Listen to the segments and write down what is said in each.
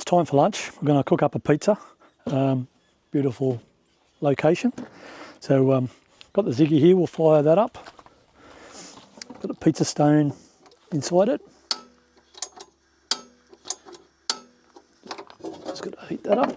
it's time for lunch. We're going to cook up a pizza. Beautiful location. So got the Ziggy here, we'll fire that up. Got a pizza stone inside it. Just got to heat that up.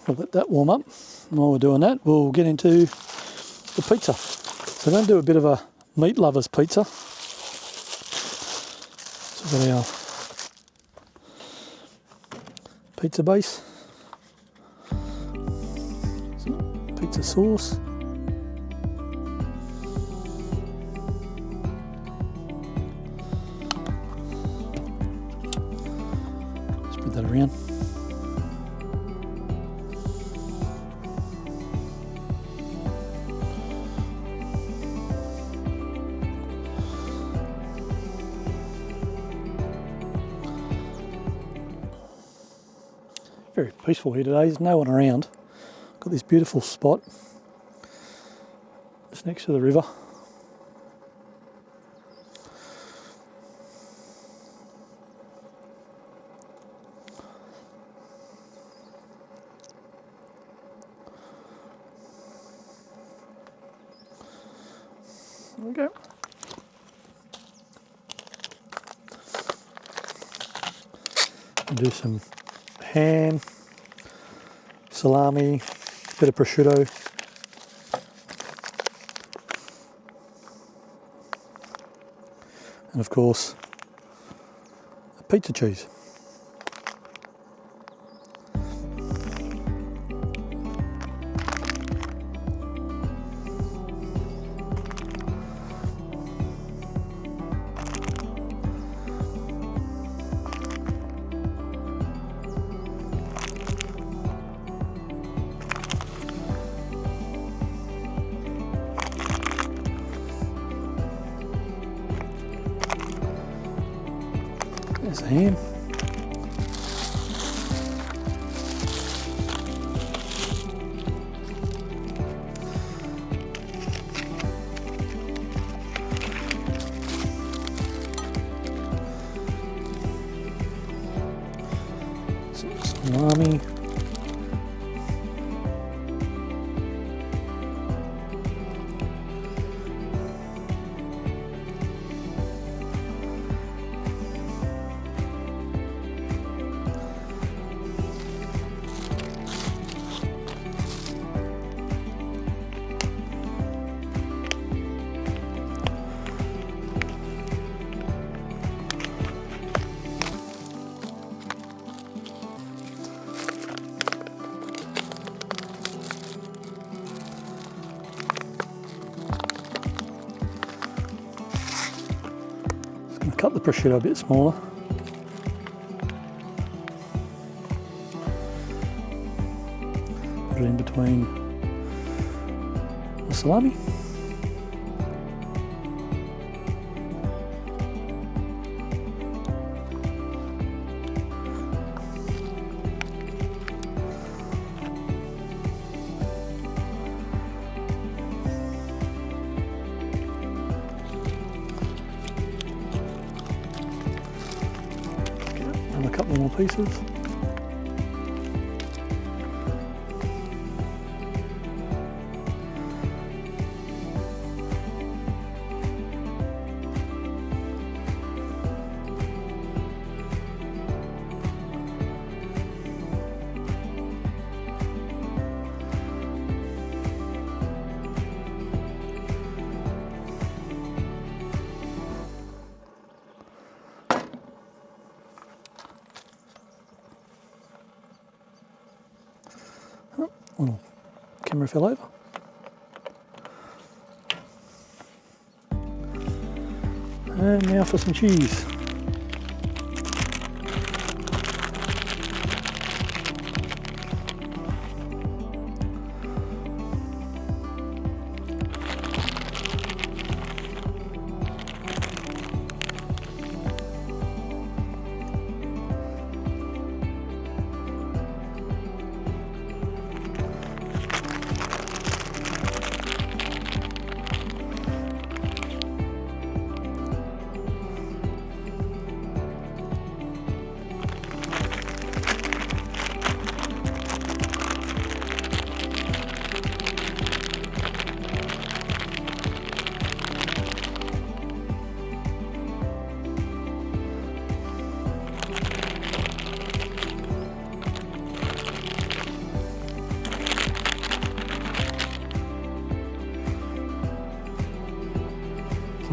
We'll let that warm up, and while we're doing that, we'll get into the pizza. So I'm going to do a bit of a meat lover's pizza. So we've got our pizza base, pizza sauce, spread that around. Very peaceful here today, there's no one around. Got this beautiful spot just next to the river. There we go. And do some ham, salami, bit of prosciutto, and of course a pizza cheese. There's the ham. Some salami. Cut the prosciutto a bit smaller. Put it in between the salami. A couple more pieces. Oh, camera fell over. And now for some cheese.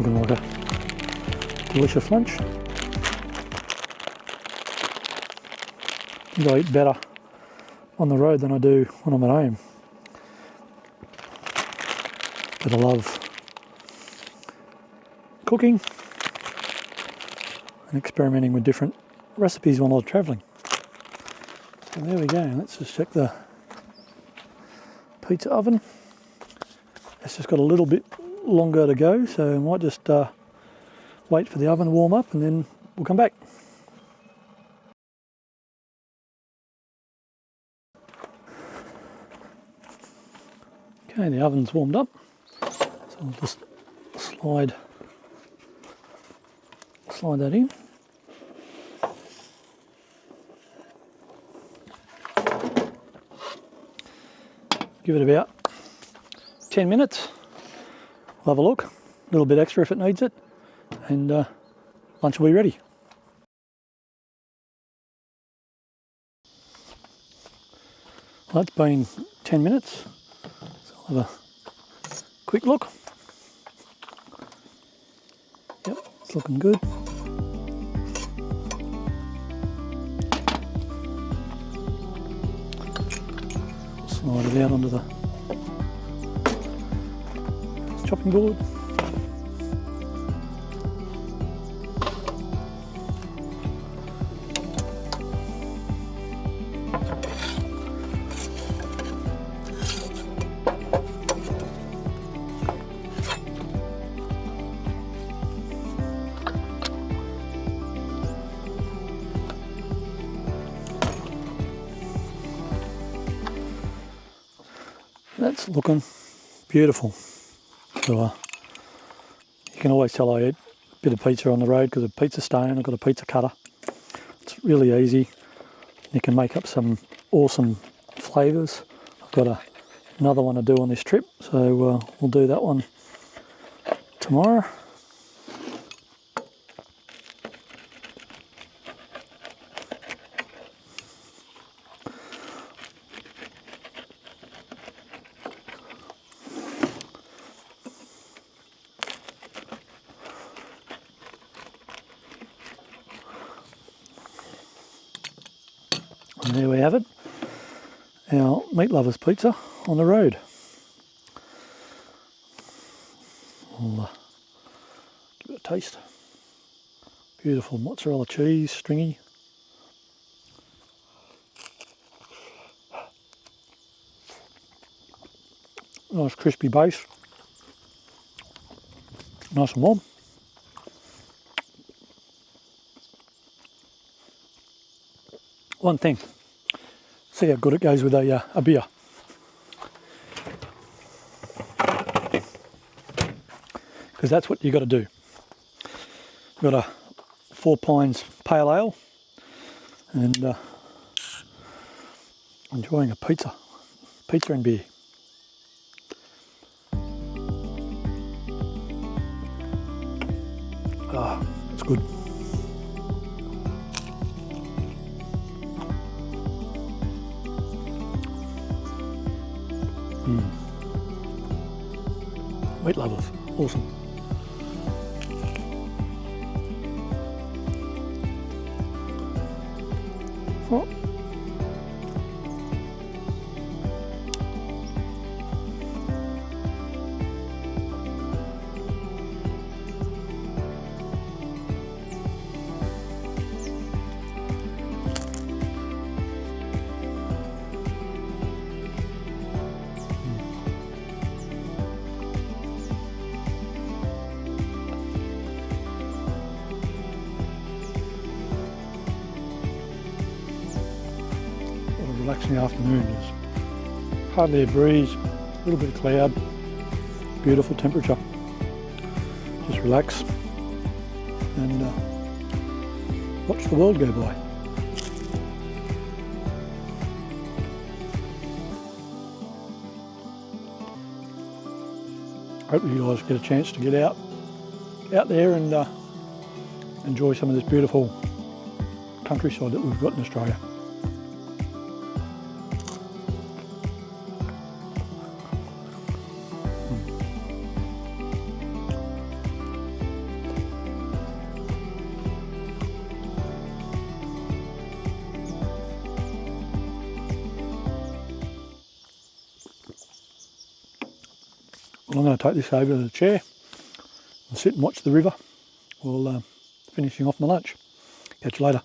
looking like a delicious lunch. I think I eat better on the road than I do when I'm at home. But I love cooking and experimenting with different recipes while I was travelling. So there we go, let's just check the pizza oven. It's just got a little bit longer to go, so I might just wait for the oven to warm up and then we'll come back. Okay, the oven's warmed up, so I'll just slide that in. Give it about 10 minutes. We'll have a look, a little bit extra if it needs it, and lunch will be ready. Well, it's been 10 minutes, so I'll have a quick look. Yep, it's looking good. Slide it out onto the chopping board. That's looking beautiful. So you can always tell I eat a bit of pizza on the road because of pizza stone. I've got a pizza cutter. It's really easy. You can make up some awesome flavours. I've got another one to do on this trip, so we'll do that one tomorrow. And there we have it, our meat lovers pizza on the road. I'll give it a taste. Beautiful mozzarella cheese, stringy. Nice crispy base, nice and warm. One thing, see how good it goes with a beer. Because that's what you got to do. Got a 4 Pines Pale Ale and enjoying a pizza and beer. Ah, it's good. Meat lovers, awesome. Oh. Relaxing afternoon. There's hardly a breeze, a little bit of cloud, beautiful temperature. Just relax and watch the world go by. Hope you guys get a chance to get out there and enjoy some of this beautiful countryside that we've got in Australia. Well, I'm going to take this over to the chair and sit and watch the river while finishing off my lunch. Catch you later.